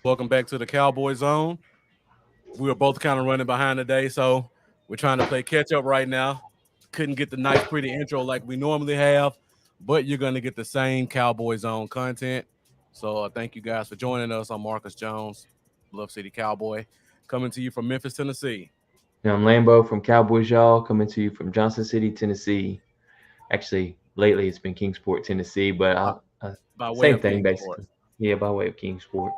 Welcome back to the Cowboy Zone. We were both kind of running behind today, so we're trying to play catch up right now. Couldn't get the nice, pretty intro like we normally have, but you're going to get the same Cowboy Zone content. So thank you guys for joining us. I'm Marcus Jones, Bluff City Cowboy, coming to you from Memphis, Tennessee. And I'm Lambo from Cowboys Y'all, coming to you from Johnson City, Tennessee. Actually, lately it's been Kingsport, Tennessee, but By, by way same of thing Kingsport. basically. Yeah, by way of Kingsport.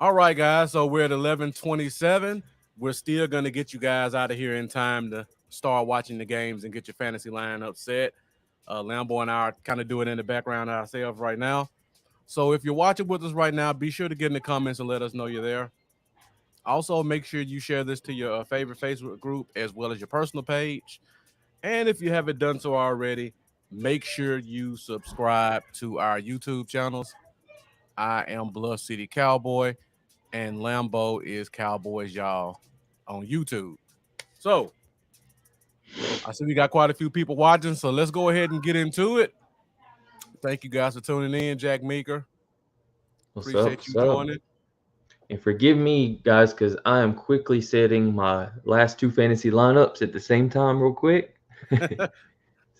All right, guys. So we're at 11:27. We're still going to get you guys out of here in time to start watching the games and get your fantasy lineup set. Lambo and I are kind of doing it in the background ourselves right now. So if you're watching with us right now, be sure to get in the comments and let us know you're there. Also, make sure you share this to your favorite Facebook group as well as your personal page. And if you haven't done so already, make sure you subscribe to our YouTube channels. I am Bluff City Cowboy, and Lambo is Cowboys Y'all on YouTube. So I see we got quite a few people watching, so let's go ahead and get into it. Thank you guys for tuning in, Jack Meeker. What's up? Appreciate you What's up? joining. And forgive me, guys, because I am quickly setting my last two fantasy lineups at the same time, real quick.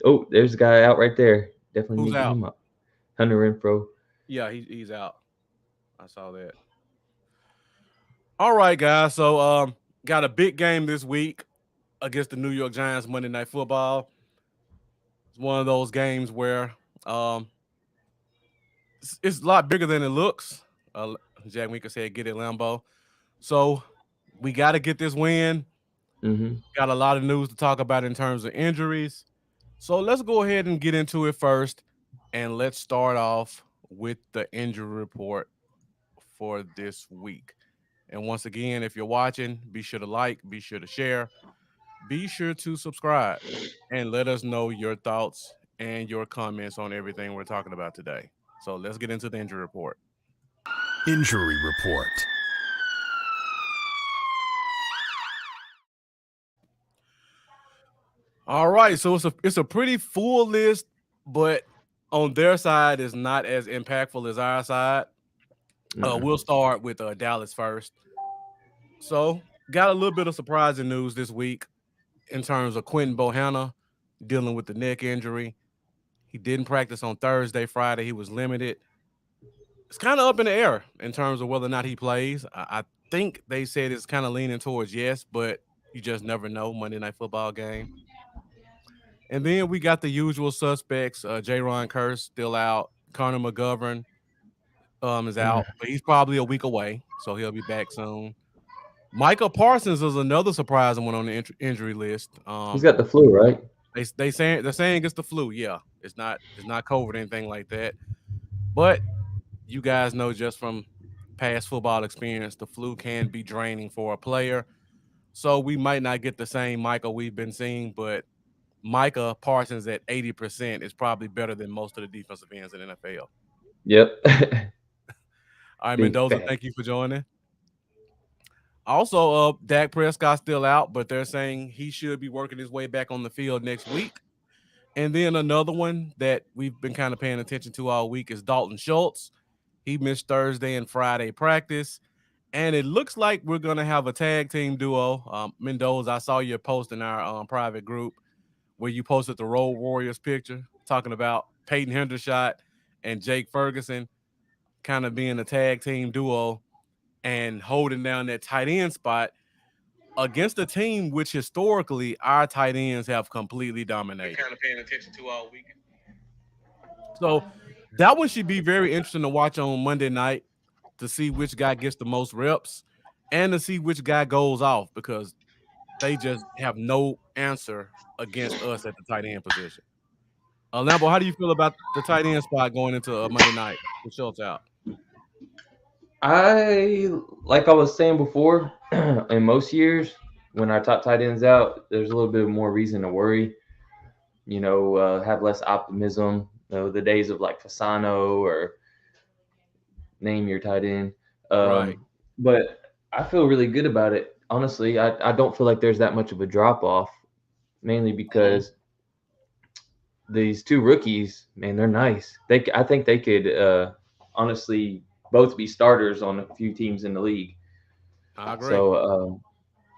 Oh, there's a guy out right there. Definitely Who's need to get out? him up. Hunter Renfro. Yeah, he's out. I saw that. All right, guys. So got a big game this week against the New York Giants Monday Night Football. It's one of those games where um it's a lot bigger than it looks. Uh, Jack Meeker said, "Get it, Lambo." So we got to get this win. Mm-hmm. Got a lot of news to talk about in terms of injuries. So let's go ahead and get into it first. And let's start off with the injury report for this week. And once again, if you're watching, be sure to like, be sure to share, be sure to subscribe, and let us know your thoughts and your comments on everything we're talking about today. So let's get into the injury report. Injury Report. All right, so it's a pretty full list, but on their side is not as impactful as our side. We'll start with Dallas first. So got a little bit of surprising news this week in terms of Quentin Bohanna dealing with the neck injury. He didn't practice on Thursday, Friday. He was limited. It's kind of up in the air in terms of whether or not he plays. I think they said it's kind of leaning towards yes, but you just never know. Monday Night Football game. And then we got the usual suspects. Ron Curse still out. Connor McGovern is out, but he's probably a week away, so he'll be back soon. Micah Parsons is another surprising one on the injury list. He's got the flu, right? They're saying it's the flu. Yeah, it's not COVID or anything like that. But you guys know just from past football experience, the flu can be draining for a player. So we might not get the same Micah we've been seeing, but Micah Parsons at 80% is probably better than most of the defensive ends in the NFL. Yep. All right, Big Mendoza, fat. thank you for joining. Also, Dak Prescott still out, but they're saying he should be working his way back on the field next week. And then another one that we've been kind of paying attention to all week is Dalton Schultz. He missed Thursday and Friday practice. And it looks like we're going to have a tag team duo. Mendoza, I saw your post in our private group where you posted the Road Warriors picture talking about Peyton Hendershot and Jake Ferguson kind of being a tag team duo and holding down that tight end spot against a team which historically our tight ends have completely dominated. Kind of paying attention to all week. So that one should be very interesting to watch on Monday night to see which guy gets the most reps and to see which guy goes off because they just have no answer against us at the tight end position. Lambo, how do you feel about the tight end spot going into Monday night with Schultz out? Like I was saying before, in most years, when our top tight ends out, there's a little bit more reason to worry. Have less optimism. The days of like Fasano or name your tight end. Right. But I feel really good about it. Honestly, I don't feel like there's that much of a drop off, mainly because these two rookies, man, they're nice. I think they could honestly both be starters on a few teams in the league. I agree. So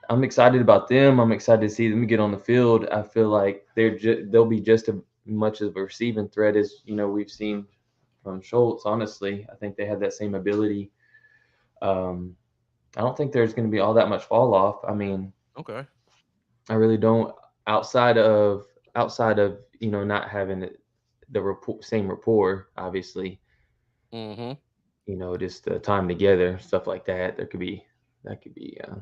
I'm excited about them. I'm excited to see them get on the field. I feel like they'll be just as much of a receiving threat as we've seen from Schultz. Honestly, I think they have that same ability. Um, I don't think there's going to be all that much fall off. I mean, Okay. I really don't. Outside of not having the same rapport, obviously. Mm-hmm. Just the time together, stuff like that. That could be a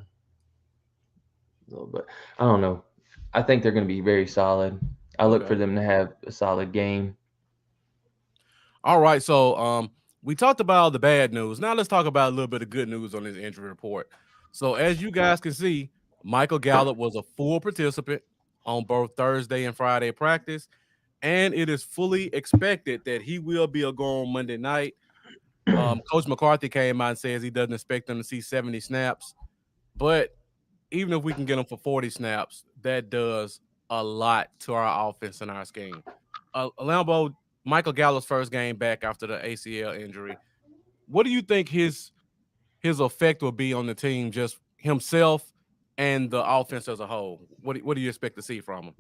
little bit. I don't know. I think they're going to be very solid. I look Okay. for them to have a solid game. All right. So we talked about all the bad news. Now let's talk about a little bit of good news on this injury report. So as you guys can see, Michael Gallup was a full participant on both Thursday and Friday practice, and it is fully expected that he will be a go on Monday night. Coach McCarthy came out and says he doesn't expect them to see 70 snaps, but even if we can get him for 40 snaps, that does a lot to our offense and our scheme. Lambo, Michael Gallup's first game back after the ACL injury. What do you think his effect will be on the team, just himself and the offense as a whole? What do you expect to see from him?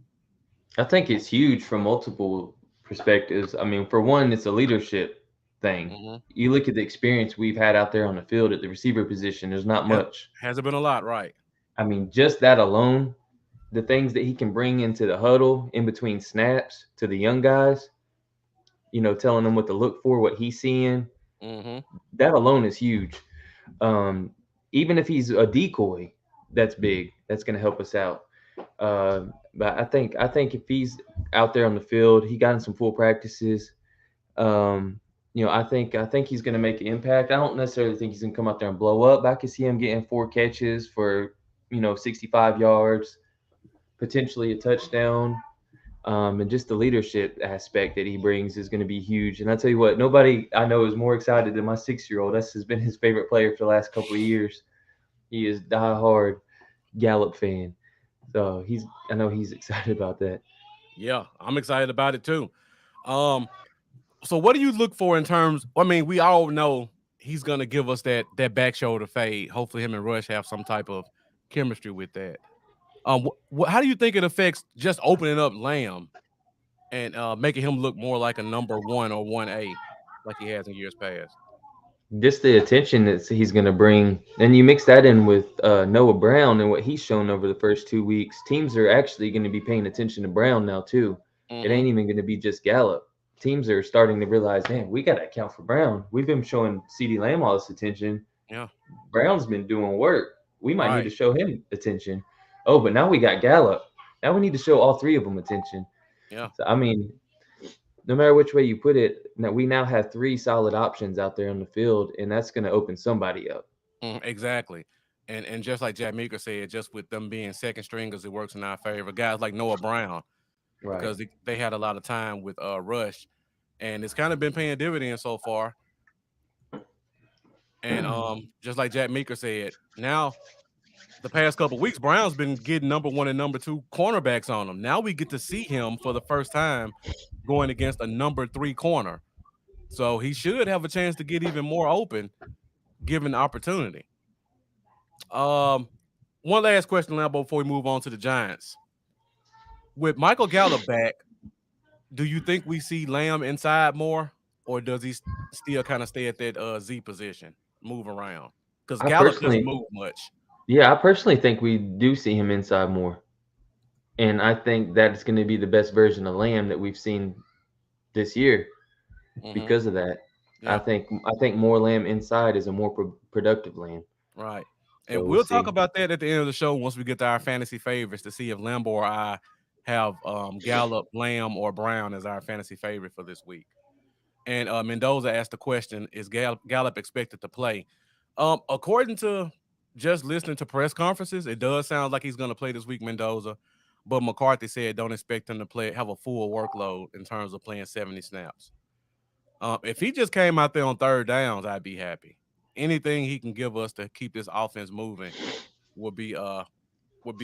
I think it's huge from multiple perspectives. I mean, for one, it's a leadership thing. Mm-hmm. You look at the experience we've had out there on the field at the receiver position, there's not Yep. much. Hasn't been a lot, right? I mean, just that alone, the things that he can bring into the huddle in between snaps to the young guys, telling them what to look for, what he's seeing, Mm-hmm. that alone is huge. Um, Even if he's a decoy, that's big. That's going to help us out. But I think if he's out there on the field, he got in some full practices. I think he's going to make an impact. I don't necessarily think he's going to come out there and blow up, but I can see him getting 4 catches for 65 yards, potentially a touchdown. And just the leadership aspect that he brings is going to be huge. And I tell you what, nobody I know is more excited than my 6-year-old. That's has been his favorite player for the last couple of years. He is diehard Gallup fan, so I know he's excited about that. Yeah, I'm excited about it too. Um, so what do you look for in terms? I mean, we all know he's gonna give us that back shoulder fade. Hopefully, him and Rush have some type of chemistry with that. How do you think it affects just opening up Lamb and making him look more like a number one or 1A like he has in years past? Just the attention that he's going to bring, and you mix that in with Noah Brown and what he's shown over the first 2 weeks. Teams are actually going to be paying attention to Brown now too. It Mm-hmm. ain't even going to be just Gallup. Teams are starting to realize, man, we got to account for Brown. We've been showing CeeDee Lamb all this attention. Yeah. Brown's been doing work. We might need to Right. show him attention. Oh, but now we got Gallup. Now we need to show all three of them attention. Yeah. So I mean, no matter which way you put it, now we now have three solid options out there on the field, and that's going to open somebody up. Exactly. And just like Jack Meeker said, just with them being second stringers, it works in our favor. Guys like Noah Brown, Right. because they had a lot of time with Rush, and it's kind of been paying dividends so far. And just like Jack Meeker said, now the past couple of weeks, Brown's been getting number one and number two cornerbacks on him. Now we get to see him for the first time going against a number 3 corner. So he should have a chance to get even more open given the opportunity. Um, One last question, Lambo, before we move on to the Giants. With Michael Gallup back, do you think we see Lamb inside more, or does he still kind of stay at that Z position, move around? Because I Gallup doesn't personally, move much. yeah, I personally think we do see him inside more, and I think that's going to be the best version of Lamb that we've seen this year Mm-hmm. because of that. I Yeah, think I think more Lamb inside is a more productive Lamb. right. And So we'll we'll talk see. about that at the end of the show once we get to our fantasy favorites to see if Lambo or I have Gallup, Lamb, or Brown as our fantasy favorite for this week. And Mendoza asked the question: is Gallup expected to play? According to just listening to press conferences, it does sound like he's going to play this week, Mendoza. But McCarthy said don't expect him to have a full workload in terms of playing 70 snaps. If he just came out there on third downs, I'd be happy. Anything he can give us to keep this offense moving would be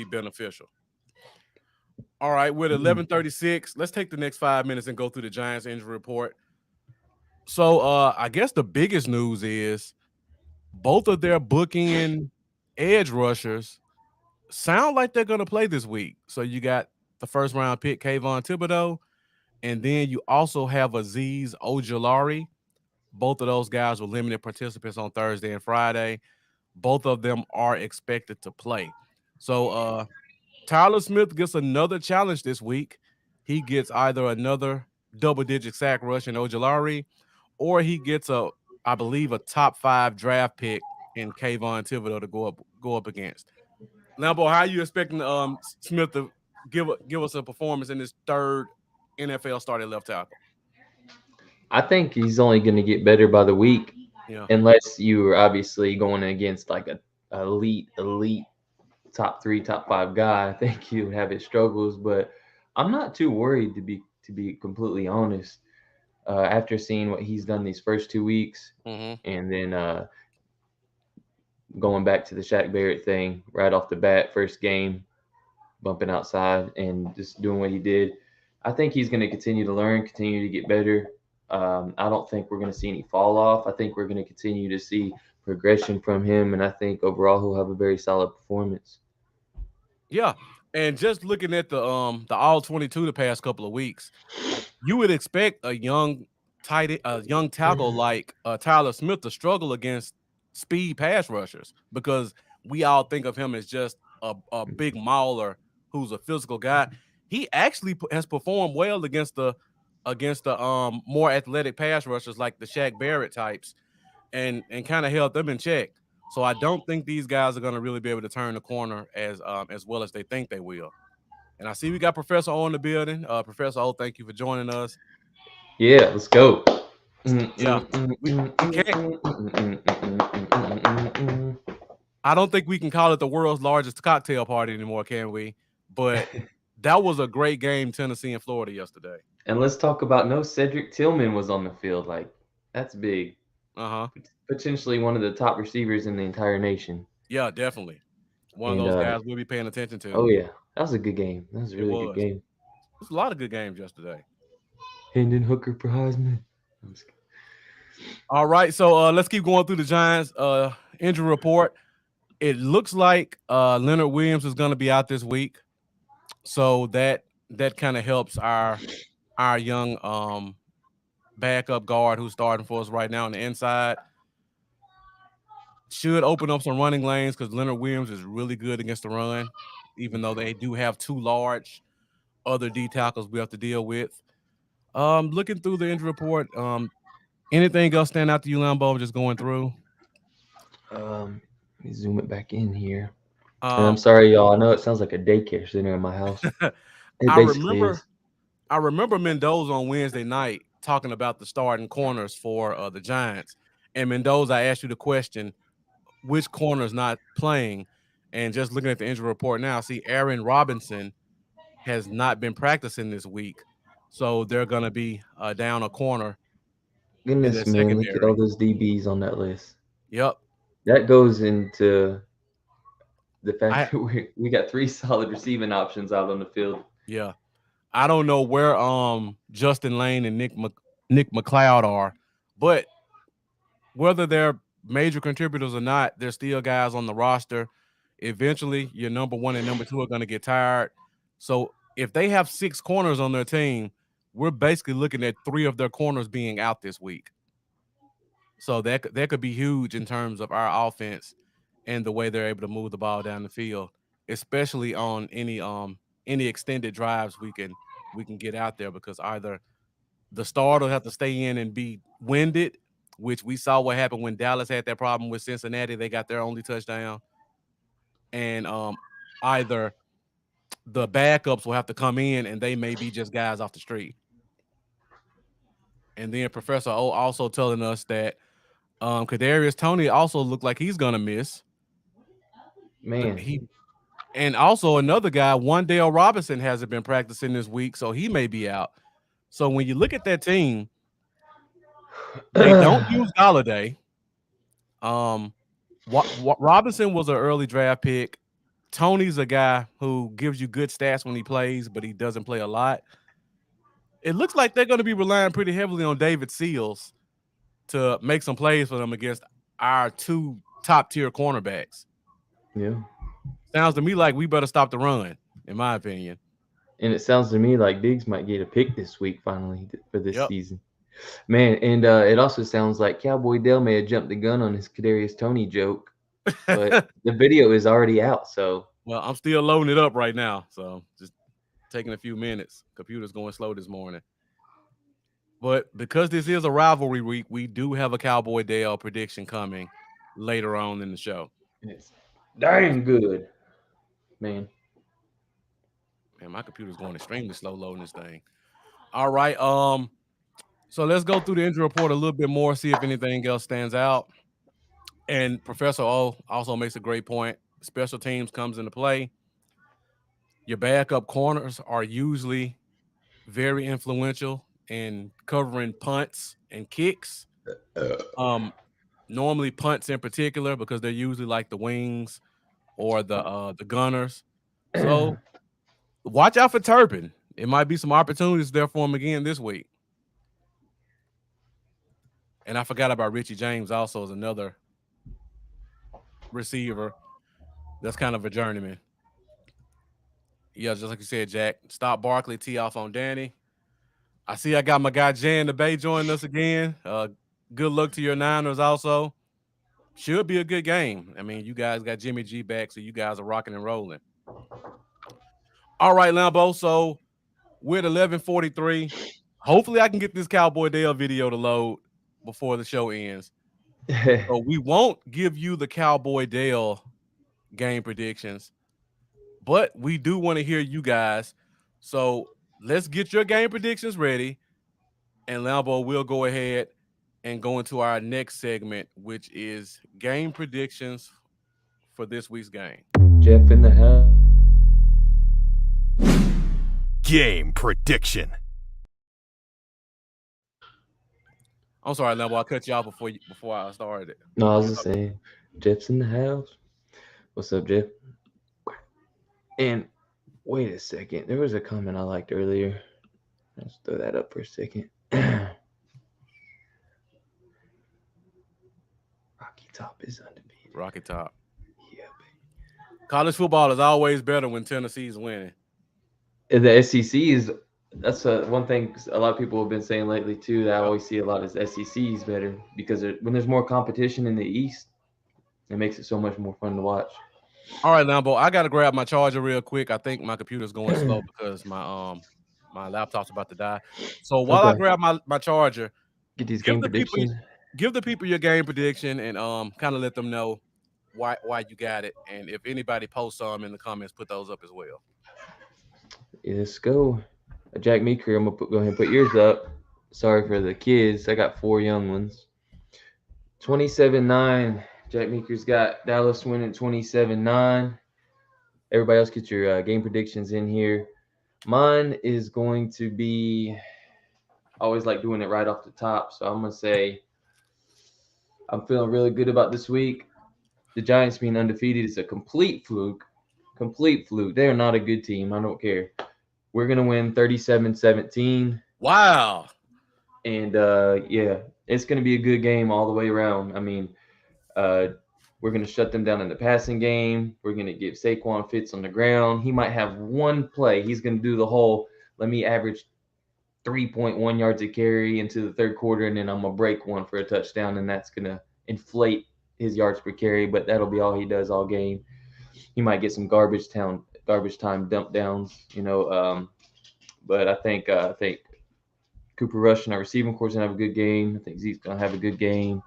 beneficial. All right, with Mm. 11:36, let's take the next 5 minutes and go through the Giants injury report. So I guess the biggest news is both of their bookend edge rushers sound like they're gonna play this week. So you got the first round pick Kayvon Thibodeau, and then you also have Azeez Ojulari. Both of those guys were limited participants on Thursday and Friday. Both of them are expected to play. So Tyler Smith gets another challenge this week. He gets either another double-digit sack rush in Ojulari, or he gets I believe, a top 5 draft pick in Kayvon Thibodeau to go up against. Lambo, how are you expecting Smith to give us a performance in his third NFL starting left tackle? I think he's only going to get better by the week, Yeah. unless you are obviously going against like a elite top 3, top 5 guy. I think he would have his struggles, but I'm not too worried to be completely honest. After seeing what he's done these first 2 weeks, and then going back to the Shaq Barrett thing right off the bat, first game, bumping outside and just doing what he did. I think he's going to continue to learn, continue to get better. I don't think we're going to see any fall off. I think we're going to continue to see progression from him, and I think overall he'll have a very solid performance. Yeah, and just looking at the all 22 the past couple of weeks, you would expect a young tackle like Tyler Smith to struggle against speed pass rushers, because we all think of him as just a big mauler who's a physical guy. He actually has performed well against the more athletic pass rushers like the Shaq Barrett types, and kind of held them in check. So I don't think these guys are going to really be able to turn the corner as well as they think they will. And I see we got Professor O in the building. Professor O, thank you for joining us. Yeah, let's go. Yeah, we can't. I don't think we can call it the world's largest cocktail party anymore, can we? But that was a great game, Tennessee and Florida yesterday. And let's talk about no Cedric Tillman was on the field. Like, that's big. Uh-huh. Potentially one of the top receivers in the entire nation. Yeah, definitely. One of those guys we'll be paying attention to. Oh, yeah. That was a good game. That was a really good game. It was a lot of good games yesterday. Hendon Hooker for Heisman. All right, so let's keep going through the Giants injury report. It looks like Leonard Williams is going to be out this week, so that kind of helps our young backup guard who's starting for us right now on the inside. Should open up some running lanes because Leonard Williams is really good against the run, even though they do have 2 large other D tackles we have to deal with. Looking through the injury report, anything else stand out to you, Lambo? Just going through. Let me zoom it back in here. And I'm sorry, y'all. I know it sounds like a daycare center in my house. I remember Mendoza on Wednesday night talking about the starting corners for the Giants. And Mendoza, I asked you the question, which corner is not playing? And just looking at the injury report now, see Aaron Robinson has not been practicing this week. So they're going to be down a corner. Goodness, man, look at all those DBs on that list. Yep. That goes into the fact that we got 3 solid receiving options out on the field. Yeah. I don't know where Justin Lane and Nick McLeod are, but whether they're major contributors or not, they're still guys on the roster. Eventually, your number 1 and number 2 are going to get tired. So if they have 6 corners on their team, we're basically looking at 3 of their corners being out this week. So that could be huge in terms of our offense and the way they're able to move the ball down the field, especially on any extended drives we can get out there, because either the starter will have to stay in and be winded, which we saw what happened when Dallas had that problem with Cincinnati. They got their only touchdown. And either the backups will have to come in and they may be just guys off the street. And then Professor O also telling us that Kadarius Toney also looked like he's going to miss. Man. And also another guy, Wan'Dale Robinson, hasn't been practicing this week, so he may be out. So when you look at that team, they don't use Galladay. Robinson was an early draft pick. Tony's a guy who gives you good stats when he plays, but he doesn't play a lot. It looks like they're going to be relying pretty heavily on David Seals. to make some plays for them against our 2 top-tier cornerbacks. Yeah. Sounds to me like we better stop the run, in my opinion. And it sounds to me like Diggs might get a pick this week finally for this Yep. season. Man, and it also sounds like Cowboy Dale may have jumped the gun on his Kadarius Toney joke, but the video is already out. So, well, I'm still loading it up right now, so just taking a few minutes. Computer's going slow this morning. But because this is a rivalry week, we do have a Cowboy Dale prediction coming later on in the show. it's dang good, man. Man, my computer's going extremely slow loading this thing. All right. So let's go through the injury report a little bit more, see if anything else stands out. And Professor O also makes a great point. Special teams comes into play. Your backup corners are usually very influential in covering punts and kicks. Normally punts in particular because they're usually like the wings or the gunners. So watch out for Turpin. It might be some opportunities there for him again this week. And I forgot about Richie James also as another receiver that's kind of a journeyman. Yeah, just like you said, Jack. Stop Barkley, tee off on Danny. I see I got my guy Jay in the Bay joining us again. Good luck to your Niners also. Should be a good game. I mean, you guys got Jimmy G back, so you guys are rocking and rolling. All right, Lambo. So we're at 11:43. Hopefully I can get this Cowboy Dale video to load before the show ends. So we won't give you the Cowboy Dale game predictions, but we do want to hear you guys. So let's get your game predictions ready, and Lambo will go ahead and go into our next segment, which is game predictions for this week's game. Jeff in the house. Game prediction. I'm sorry, Lambo. I cut you off before I started it. No, I was just saying, Jeff's in the house. What's up, Jeff? And wait a second. There was a comment I liked earlier. Let's throw that up for a second. Rocky Top is undefeated. Rocky Top. Yeah, baby. College football is always better when Tennessee's winning. And the SEC is that's one thing a lot of people have been saying lately too. That I always see a lot is SEC is better because when there's more competition in the East, it makes it so much more fun to watch. All right, Lambo, I gotta grab my charger real quick. I think my computer's going slow because my laptop's about to die. So while I grab my charger, get these game predictions. Give the people your game prediction and kind of let them know why you got it. And if anybody posts some in the comments, put those up as well. Let's go. Jack Meeker, I'm gonna go ahead and put yours up. Sorry for the kids. I got 4 young ones. 27-9. Jack Meeker's got Dallas winning 27-9. Everybody else get your game predictions in here. Mine is going to be, I always like doing it right off the top. So I'm going to say I'm feeling really good about this week. The Giants being undefeated is a complete fluke. Complete fluke. They are not a good team. I don't care. We're going to win 37-17. Wow. And, yeah, it's going to be a good game all the way around. I mean, we're going to shut them down in the passing game. We're going to give Saquon fits on the ground. He might have one play. He's going to do the whole, let me average 3.1 yards a carry into the third quarter, and then I'm going to break one for a touchdown, and that's going to inflate his yards per carry, but that'll be all he does all game. He might get some garbage time dump downs, but I think Cooper Rush and our receiving corps is going to have a good game. I think Zeke's going to have a good game.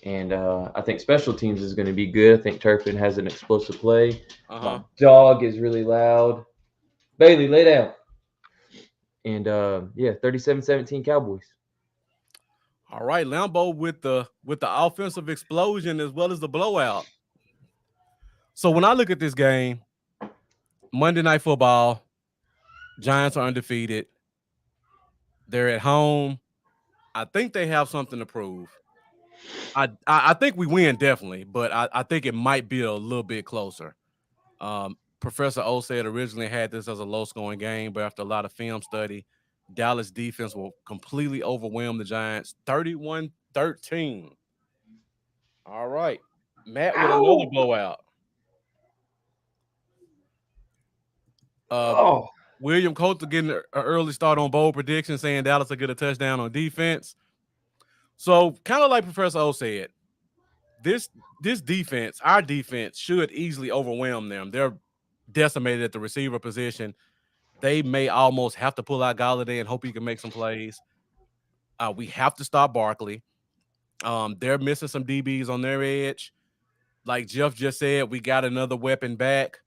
And I think special teams is going to be good. I think Turpin has an explosive play. My dog is really loud. Bailey, lay down. And, 37-17 Cowboys. All right, Lambo with the offensive explosion as well as the blowout. So when I look at this game, Monday Night Football, Giants are undefeated. They're at home. I think they have something to prove. I think we win definitely, but I think it might be a little bit closer. Professor O said originally had this as a low-scoring game, but after a lot of film study, Dallas defense will completely overwhelm the Giants 31 13. All right. Matt with another Ow! blowout. Oh, William Coulter getting an early start on bold prediction, saying Dallas will get a touchdown on defense. So, kind of like Professor O said, this defense, our defense, should easily overwhelm them. They're decimated at the receiver position. They may almost have to pull out Galladay and hope he can make some plays. We have to stop Barkley. They're missing some DBs on their edge. Like Jeff just said, we got another weapon back.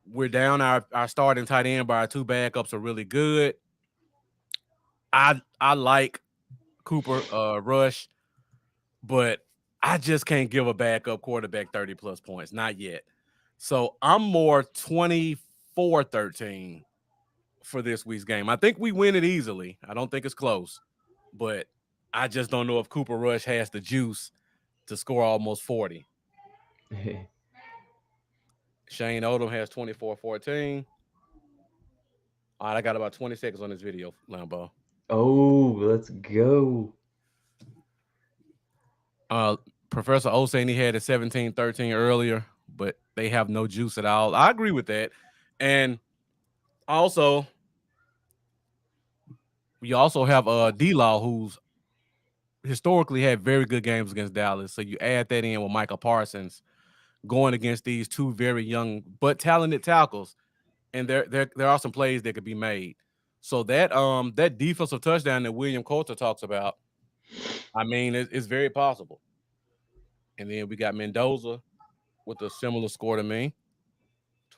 We're down our starting tight end, but our two backups are really good. I like Cooper Rush, but I just can't give a backup quarterback 30+ points. Not yet. So I'm more 24-13 for this week's game. I think we win it easily. I don't think it's close, but I just don't know if Cooper Rush has the juice to score almost 40. Shane Odom has 24-14. All right, I got about 20 seconds on this video, Lambo. oh, let's go. Professor O saying he had a 17-13 earlier, but they have no juice at all. I agree with that. And also, we also have D-Law, who's historically had very good games against Dallas. So you add that in with Michael Parsons going against these two very young but talented tackles, and there are some plays that could be made. So that defensive touchdown that William Coulter talks about, I mean, it's very possible. And then we got Mendoza with a similar score to me,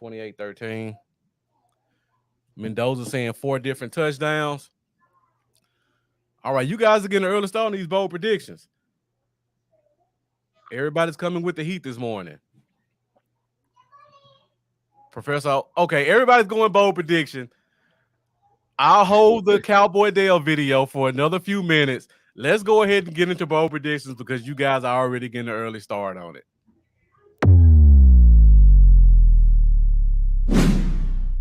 28-13. Mendoza saying 4 different touchdowns. All right, you guys are getting an early start on these bold predictions. Everybody's coming with the heat this morning. Professor, okay, everybody's going bold prediction. I'll hold the Cowboy Dale video for another few minutes. Let's go ahead and get into bold predictions because you guys are already getting an early start on it.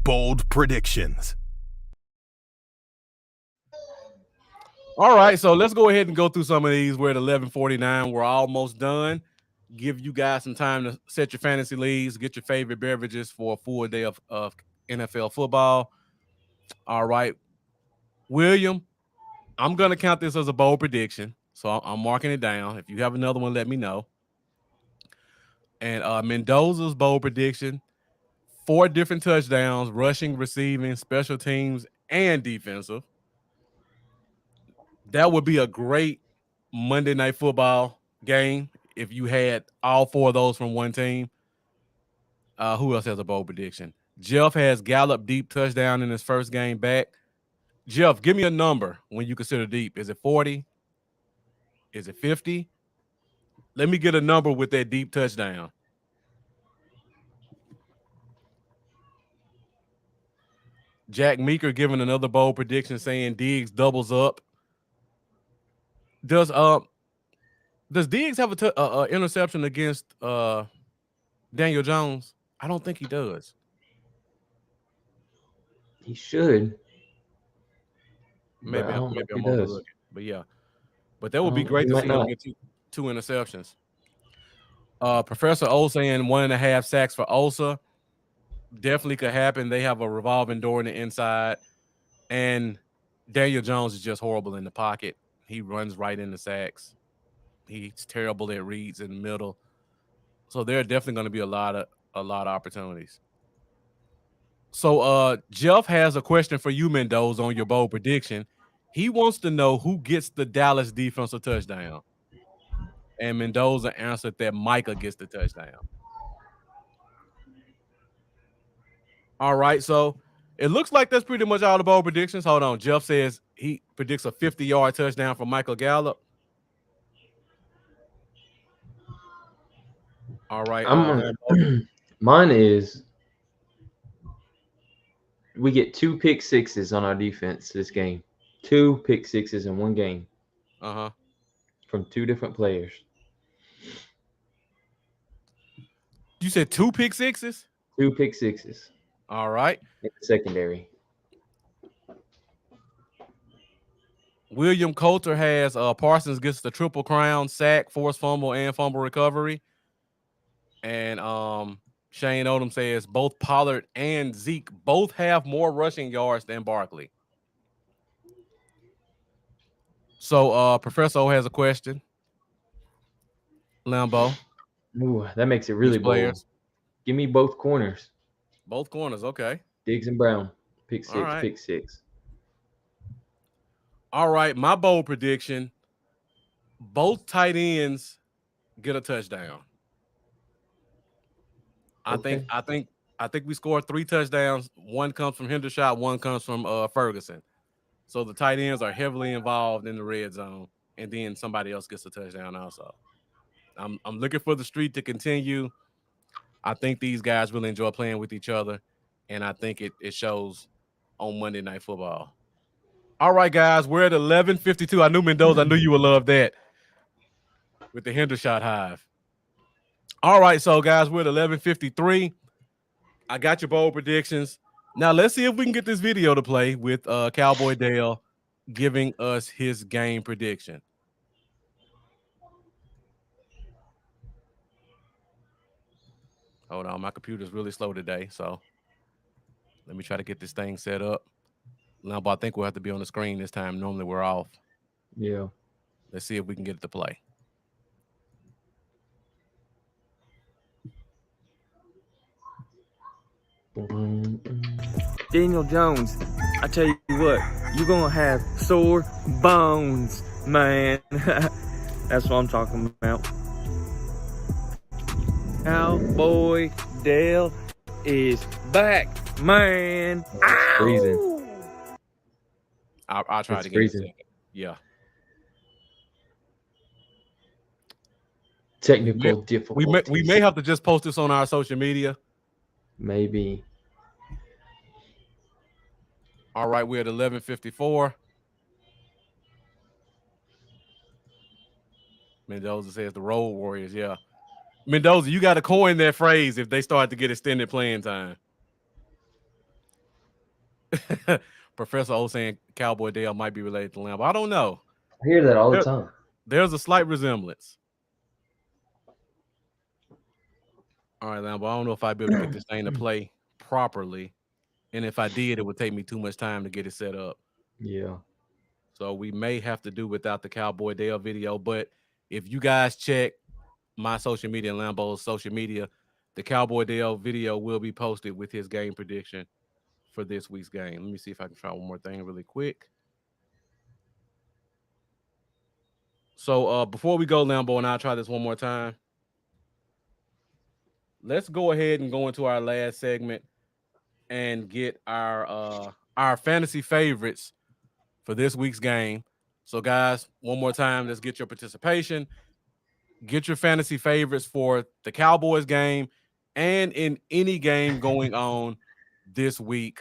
Bold predictions. All right, so let's go ahead and go through some of these. We're at 11:49. We're almost done. Give you guys some time to set your fantasy leagues, get your favorite beverages for a full day of NFL football. All right, William, I'm going to count this as a bold prediction, so I'm marking it down. If you have another one, let me know. And Mendoza's bold prediction, 4 different touchdowns, rushing, receiving, special teams, and defensive. That would be a great Monday Night Football game if you had all 4 of those from one team. Who else has a bold prediction? Jeff has Gallup deep touchdown in his first game back. Jeff, give me a number when you consider deep. Is it 40? Is it 50? Let me get a number with that deep touchdown. Jack Meeker giving another bold prediction saying Diggs doubles up. Does Diggs have a interception against Daniel Jones? I don't think he does. He should. Maybe But I don't know if I'm he does. overlooking. But yeah. But that would be great to see him get two interceptions. Professor O saying 1.5 sacks for Osa. Definitely could happen. They have a revolving door in the inside. And Daniel Jones is just horrible in the pocket. He runs right into sacks. He's terrible at reads in the middle. So there are definitely going to be a lot of opportunities. So Jeff has a question for you, Mendoza, on your bold prediction. He wants to know who gets the Dallas defensive touchdown. And Mendoza answered that Micah gets the touchdown. All right, so it looks like that's pretty much all the bold predictions. Hold on. Jeff says he predicts a 50-yard touchdown from Michael Gallup. All right. Mine is we get 2 pick sixes on our defense this game. 2 pick sixes in one game. From 2 different players. You said 2 pick sixes? 2 pick sixes. All right. In the secondary. William Coulter has Parsons gets the triple crown: sack, forced fumble, and fumble recovery. And Shane Odom says both Pollard and Zeke both have more rushing yards than Barkley. So Professor O has a question. Lambo. Ooh, that makes it really bold. Players. Give me both corners. Both corners, okay. Diggs and Brown. Pick 6, right. pick 6. All right, my bold prediction: both tight ends get a touchdown. I think we scored 3 touchdowns. One comes from Hendershot, one comes from Ferguson. So the tight ends are heavily involved in the red zone, and then somebody else gets a touchdown also. I'm looking for the streak to continue. I think these guys really enjoy playing with each other, and I think it shows on Monday Night Football. All right, guys, we're at 11:52. I knew Mendoza. I knew you would love that with the Hendershot Hive. All right, so guys, we're at 11:53. I got your bold predictions. Now let's see if we can get this video to play with Cowboy Dale giving us his game prediction. Hold on, my computer's really slow today, so let me try to get this thing set up. Lambo, I think we'll have to be on the screen this time. Normally we're off. Yeah. Let's see if we can get it to play. Daniel Jones, I tell you what, you're gonna have sore bones, man. That's what I'm talking about. Cowboy Dale is back, man. It's freezing. I'll try It's to get freezing. it. Yeah. Technical difficulties. We may have to just post this on our social media. Maybe. All right, we're at 11:54. Mendoza says the Road Warriors. Yeah, Mendoza, you got to coin that phrase if they start to get extended playing time. Professor O saying Cowboy Dale might be related to Lambo. I don't know. I hear that all the time. There's a slight resemblance. All right, Lambo, I don't know if I'd be able to get this thing to play properly. And if I did, it would take me too much time to get it set up. Yeah. So we may have to do without the Cowboy Dale video. But if you guys check my social media and Lambo's social media, the Cowboy Dale video will be posted with his game prediction for this week's game. Let me see if I can try one more thing really quick. So before we go, Lambo, and I'll try this one more time. Let's go ahead and go into our last segment and get our fantasy favorites for this week's game. So, guys, one more time, let's get your participation. Get your fantasy favorites for the Cowboys game and in any game going on this week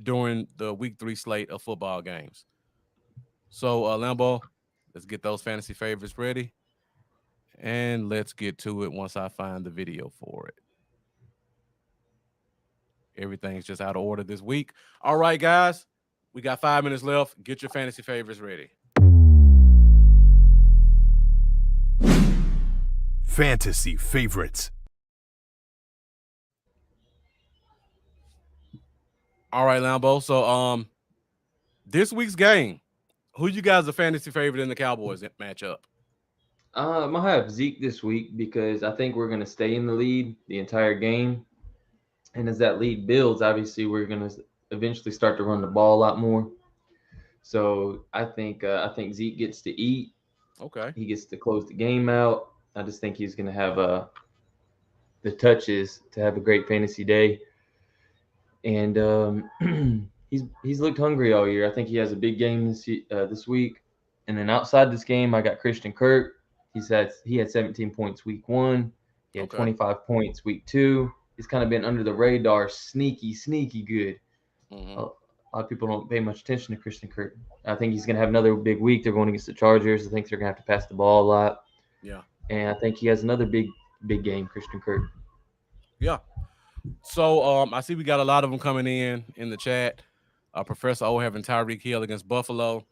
during the week 3 slate of football games. So, Lambo, let's get those fantasy favorites ready. And let's get to it once I find the video for it. Everything's just out of order this week. All right, guys, we got 5 minutes left. Get your fantasy favorites ready. Fantasy favorites. All right, Lambo. So, this week's game, who you guys are fantasy favorite in the Cowboys matchup? I'm going to have Zeke this week because I think we're going to stay in the lead the entire game. And as that lead builds, obviously, we're going to eventually start to run the ball a lot more. So I think Zeke gets to eat. Okay. He gets to close the game out. I just think he's going to have the touches to have a great fantasy day. And he's looked hungry all year. I think he has a big game this week. And then outside this game, I got Christian Kirk. He had 17 points week 1. He had 25 points week 2. He's kind of been under the radar, sneaky good. Mm-hmm. A lot of people don't pay much attention to Christian Kirk. I think he's going to have another big week. They're going against the Chargers. I think they're going to have to pass the ball a lot. Yeah. And I think he has another big game, Christian Kirk. Yeah. So I see we got a lot of them coming in the chat. Professor O having Tyreek Hill against Buffalo.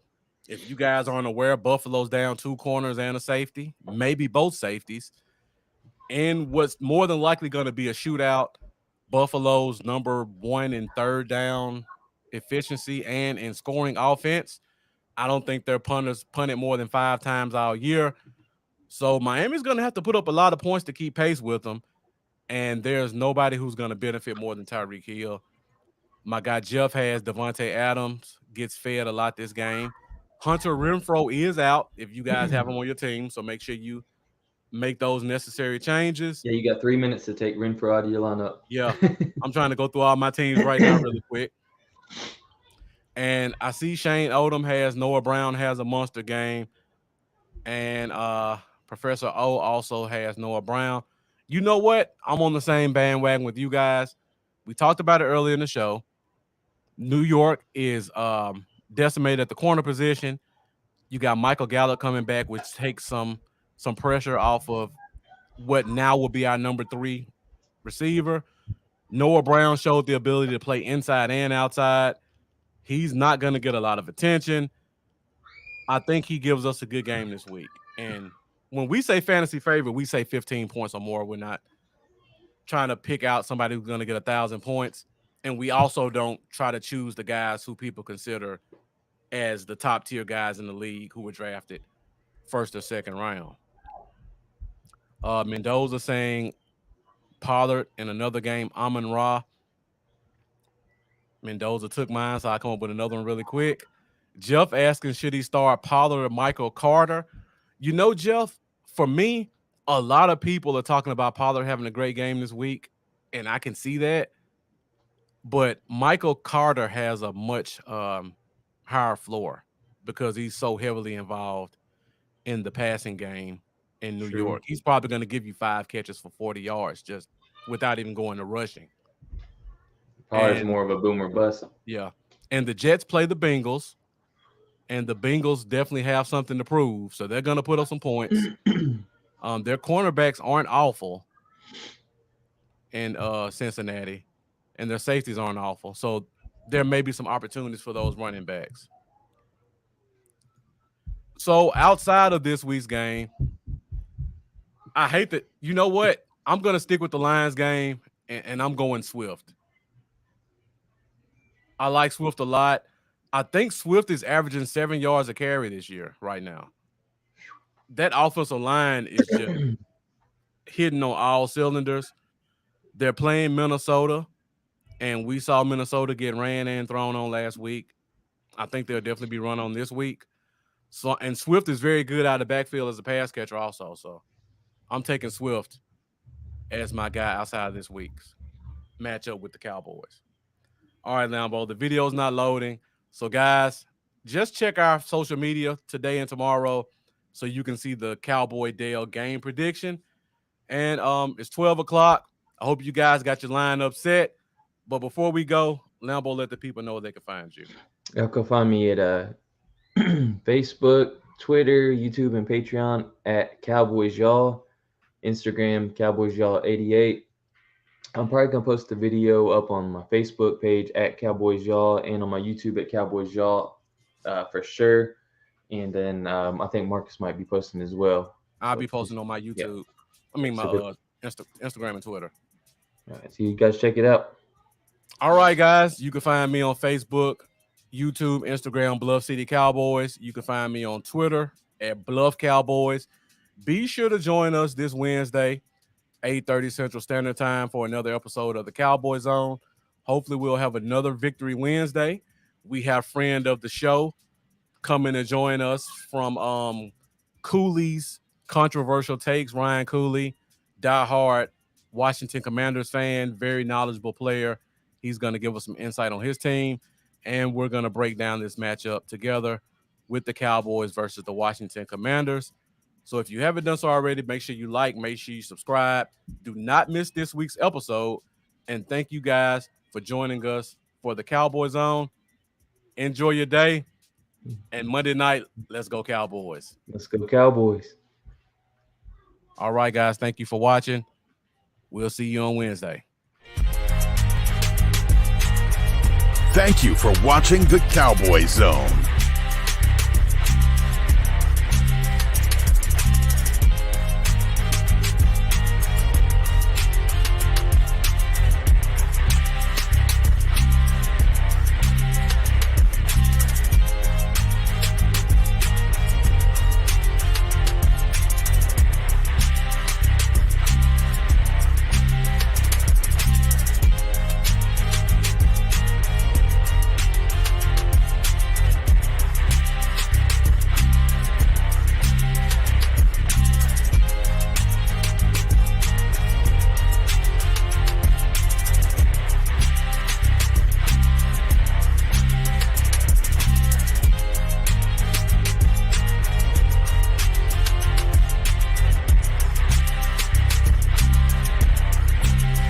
If you guys aren't aware, Buffalo's down 2 corners and a safety, maybe both safeties. And what's more than likely going to be a shootout, Buffalo's number 1 in third down efficiency and in scoring offense. I don't think their punters punted more than 5 times all year. So Miami's going to have to put up a lot of points to keep pace with them. And there's nobody who's going to benefit more than Tyreek Hill. My guy Jeff has Devontae Adams, gets fed a lot this game. Hunter Renfrow is out if you guys have him on your team, so make sure you make those necessary changes. Yeah, you got 3 minutes to take Renfrow out of your lineup. Yeah, I'm trying to go through all my teams right now really quick. And I see Shane Odom has Noah Brown has a monster game. And Professor O also has Noah Brown. You know what? I'm on the same bandwagon with you guys. We talked about it earlier in the show. New York is decimated at the corner position. You got Michael Gallup coming back, which takes some pressure off of what now will be our number 3 receiver. Noah Brown showed the ability to play inside and outside. He's not going to get a lot of attention. I think he gives us a good game this week. And when we say fantasy favorite, we say 15 points or more. We're not trying to pick out somebody who's going to get 1,000 points. And we also don't try to choose the guys who people consider as the top tier guys in the league who were drafted first or second round. Mendoza saying Pollard in another game, Amon-Ra. Mendoza took mine, so I come up with another one really quick. Jeff asking, should he start Pollard or Michael Carter? You know, Jeff, for me, a lot of people are talking about Pollard having a great game this week, and I can see that. But Michael Carter has a much higher floor because he's so heavily involved in the passing game in New York. He's probably going to give you 5 catches for 40 yards just without even going to rushing. Pollard's more of a boomer bust. Yeah. And the Jets play the Bengals, and the Bengals definitely have something to prove, so they're going to put up some points. Their cornerbacks aren't awful in Cincinnati, and their safeties aren't awful. So there may be some opportunities for those running backs. So outside of this week's game, I hate that. You know what? I'm going to stick with the Lions game, and I'm going Swift. I like Swift a lot. I think Swift is averaging 7 yards a carry this year right now. That offensive line is just hitting on all cylinders. They're playing Minnesota, and we saw Minnesota get ran and thrown on last week. I think they'll definitely be run on this week. So, and Swift is very good out of the backfield as a pass catcher also. So I'm taking Swift as my guy outside of this week's matchup with the Cowboys. All right, Lambo, the video's not loading. So, guys, just check our social media today and tomorrow so you can see the Cowboy Dale game prediction. And it's 12 o'clock. I hope you guys got your lineup set. But before we go, Lambo, let the people know where they can find you. Y'all can find me at Facebook, Twitter, YouTube, and Patreon at Cowboys Y'all. Instagram, Cowboys Y'all 88. I'm probably going to post the video up on my Facebook page at Cowboys Y'all and on my YouTube at Cowboys Y'all for sure. And then I think Marcus might be posting as well. I'll be posting on my YouTube. Yeah. I mean, my Instagram and Twitter. All right, so you guys check it out. All right, guys. You can find me on Facebook, YouTube, Instagram, Bluff City Cowboys. You can find me on Twitter at Bluff Cowboys. Be sure to join us this Wednesday, 8:30 Central Standard Time, for another episode of the Cowboy Zone. Hopefully, we'll have another Victory Wednesday. We have friend of the show coming to join us from Cooley's Controversial Takes. Ryan Cooley, diehard Washington Commanders fan, very knowledgeable player. He's going to give us some insight on his team, and we're going to break down this matchup together with the Cowboys versus the Washington Commanders. So if you haven't done so already, make sure you like, make sure you subscribe. Do not miss this week's episode. And thank you guys for joining us for the Cowboy Zone. Enjoy your day. And Monday night, let's go Cowboys. Let's go Cowboys. All right, guys. Thank you for watching. We'll see you on Wednesday. Thank you for watching the Cowboy Zone.